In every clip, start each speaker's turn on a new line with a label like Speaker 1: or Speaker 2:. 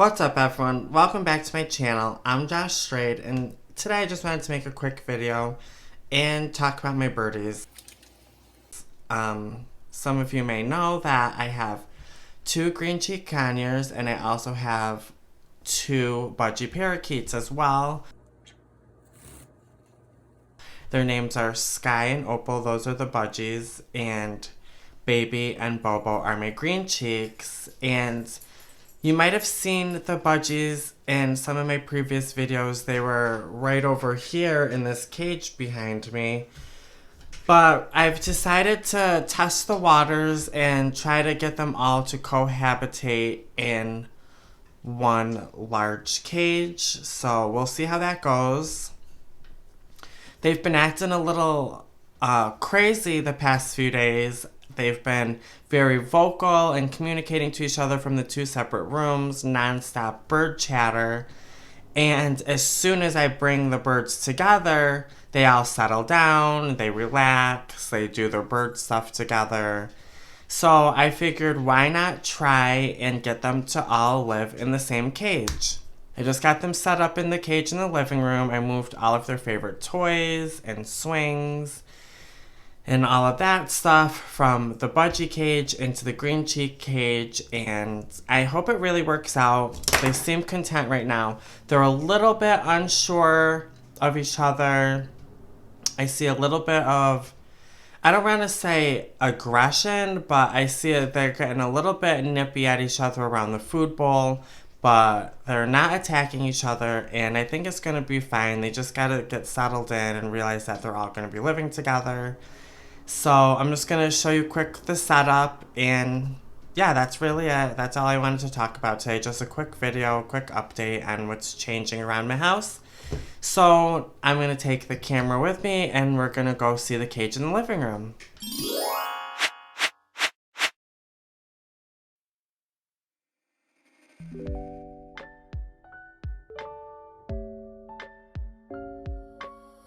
Speaker 1: What's up everyone? Welcome back to my channel. I'm Josh Strayed and today I just wanted to make a quick video and talk about my birdies. Some of you may know that I have two green cheek conures and I also have two budgie parakeets as well. Their names are Sky and Opal, those are the budgies, and Baby and Bobo are my green cheeks. And you might have seen the budgies in some of my previous videos. They were right over here in this cage behind me. But I've decided to test the waters and try to get them all to cohabitate in one large cage. So we'll see how that goes. They've been acting a little crazy the past few days. They've been very vocal and communicating to each other from the two separate rooms, non-stop bird chatter. And as soon as I bring the birds together, they all settle down, they relax, they do their bird stuff together. So I figured why not try and get them to all live in the same cage. I just got them set up in the cage in the living room. I moved all of their favorite toys and swings and all of that stuff from the budgie cage into the green cheek cage, and I hope it really works out. They seem content right now. They're a little bit unsure of each other. I see a little bit of, I don't want to say aggression, but I see they're getting a little bit nippy at each other around the food bowl, but they're not attacking each other, and I think it's going to be fine. They just got to get settled in and realize that they're all going to be living together. So I'm just going to show you quick the setup, and yeah, that's really it. That's all I wanted to talk about today. Just a quick video, quick update on what's changing around my house. So I'm going to take the camera with me and we're going to go see the cage in the living room.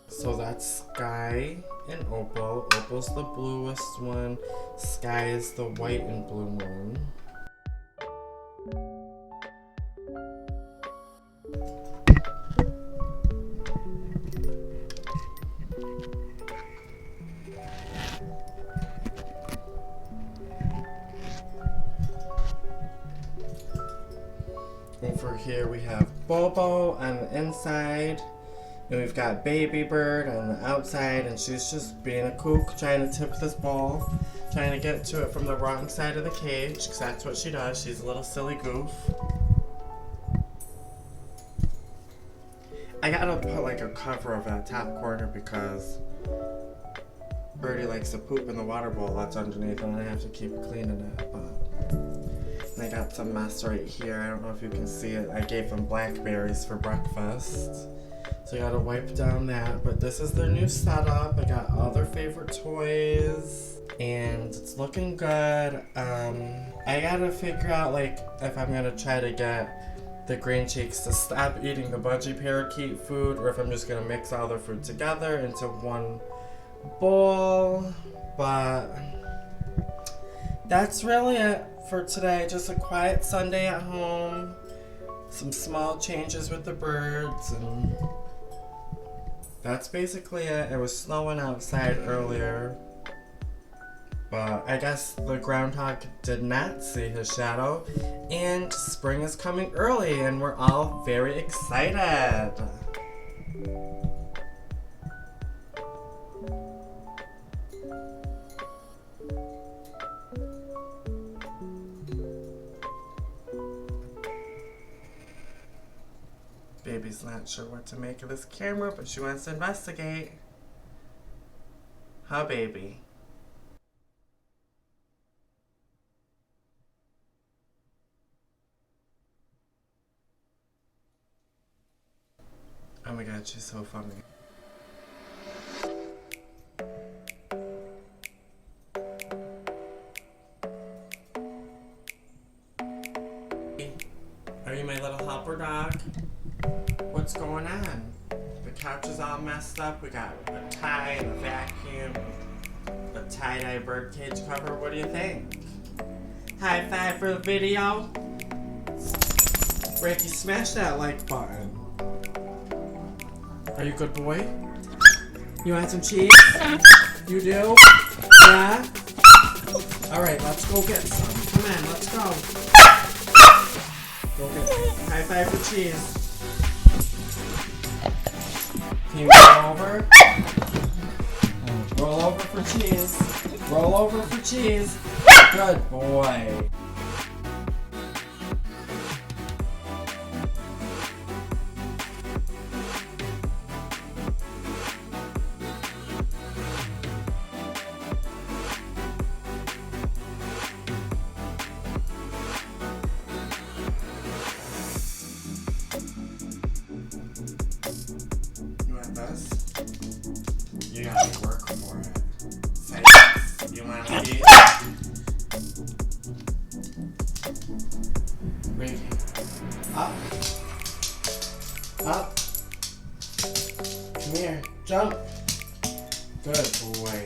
Speaker 1: So that's Sky and Opal. Opal's the bluest one. Sky is the white and blue one. Over here we have Bobo on the inside. And we've got Baby Bird on the outside, and she's just being a kook, trying to tip this ball, trying to get to it from the wrong side of the cage, because that's what she does. She's a little silly goof. I gotta put like a cover over that top corner because Birdie likes to poop in the water bowl that's underneath, and I have to keep cleaning it. But I got some mess right here. I don't know if you can see it. I gave them blackberries for breakfast. So I gotta wipe down that, but this is their new setup. I got all their favorite toys, and it's looking good. I gotta figure out like if I'm gonna try to get the green cheeks to stop eating the budgie parakeet food, or if I'm just gonna mix all their food together into one bowl. But that's really it for today. Just a quiet Sunday at home. Some small changes with the birds, and that's basically it. It was snowing outside earlier, but I guess the groundhog did not see his shadow, and spring is coming early, and we're all very excited. Baby's not sure what to make of this camera, but she wants to investigate. Huh, baby? Oh my god, she's so funny. Are you my little helper dog? What's going on? The couch is all messed up. We got a tie and a vacuum, a tie-dye birdcage cover. What do you think? High five for the video. Frankie, smash that like button. Are you a good boy? You want some cheese? You do? Yeah? Alright, let's go get some. Come on, let's go. Go get some. High five for cheese. Can you roll over? Roll over for cheese. Roll over for cheese. Good boy. You want this? You gotta work for it. Say yes. You want to eat? Wait. Up. Up. Come here. Jump. Good boy.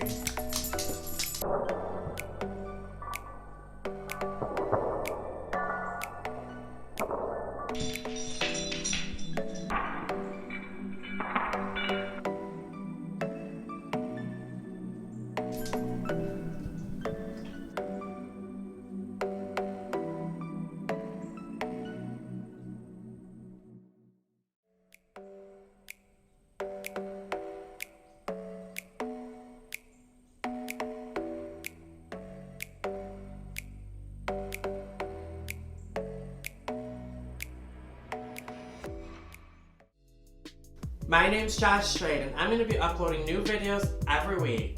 Speaker 1: My name's Josh Straight, and I'm going to be uploading new videos every week.